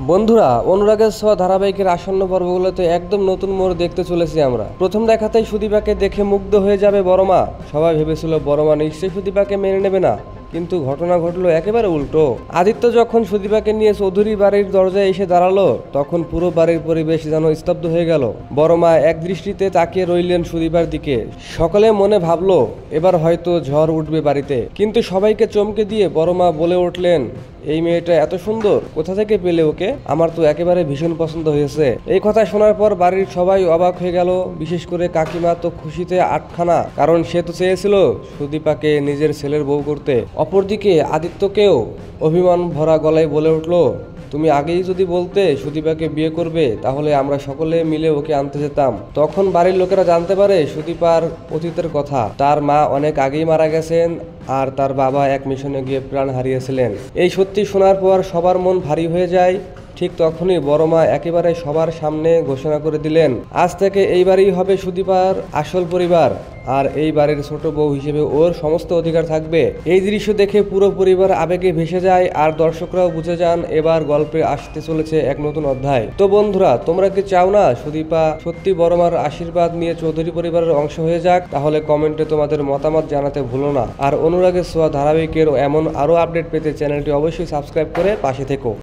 বন্ধুরা, অনুরাগের ছোঁয়া ধারাবাহিকের আসন্ন পর্বগুলোতে একদম নতুন মোড় দেখতে চলেছি আমরা। প্রথম দেখাতেই সুদীপাকে দেখে মুগ্ধ হয়ে যাবে বড় মা। সবাই ভেবেছিল বড় মা নিশ্চয়ই সুদীপাকে মেনে নেবে না, কিন্তু ঘটনা ঘটলো একেবারে উল্টো। আদিত্য যখন সুদীপাকে নিয়ে চৌধুরী বাড়ির দরজায় এসে দাঁড়ালো, তখন পুরো বাড়ির পরিবেশ যেন স্তব্ধ হয়ে গেল। বড় মা এক দৃষ্টিতে তাকিয়ে রইলেন সুদীপার দিকে। সকলে মনে ভাবলো এবার হয়তো ঝড় উঠবে বাড়িতে, কিন্তু সবাইকে চমকে দিয়ে বড় মা বলে উঠলেন, এই মেয়েটা এত সুন্দর, কোথা থেকে পেলে ওকে? আমার তো একেবারে ভীষণ পছন্দ হয়েছে। এই কথা শোনার পর বাড়ির সবাই অবাক হয়ে গেল, বিশেষ করে কাকিমা তো খুশিতে আটখানা, কারণ সে তো চেয়েছিল সুদীপাকে নিজের ছেলের বউ করতে। অপরদিকে আদিত্যকেও অভিমান ভরা গলায় বলে উঠল, তুমি আগেই যদি বলতে সুদীপাকে বিয়ে করবে, তাহলে আমরা সকলে মিলে ওকে আনতে যেতাম। তখন বাড়ির লোকেরা জানতে পারে সুদীপার অতীতের কথা। তার মা অনেক আগেই মারা গেছেন, আর তার বাবা এক মিশনে গিয়ে প্রাণ হারিয়েছিলেন। এই সত্যি শোনার পর সবার মন ভারী হয়ে যায়। ঠিক তখনই বড় মা একেবারে সবার সামনে ঘোষণা করে দিলেন, আজ থেকে এই বাড়ি হবে সুদীপার আসল পরিবার, আর এই বাড়ির ছোট বউ হিসেবে ওর সমস্ত অধিকার থাকবে। এই দৃশ্য দেখে পুরো পরিবার আবেগে ভেসে যায়, আর দর্শকরাও বুঝে যান এবার গল্পে আসতে চলেছে এক নতুন অধ্যায়। তো বন্ধুরা, তোমরা কি চাও না সুদীপা সত্যি বড় মার আশীর্বাদ নিয়ে চৌধুরী পরিবারের অংশ হয়ে যাক? তাহলে কমেন্টে তোমাদের মতামত জানাতে ভুলো না। আর অনুরাগের ছোঁয়া ধারাবাহিকের এমন আরও আপডেট পেতে চ্যানেলটি অবশ্যই সাবস্ক্রাইব করে পাশে থেকো।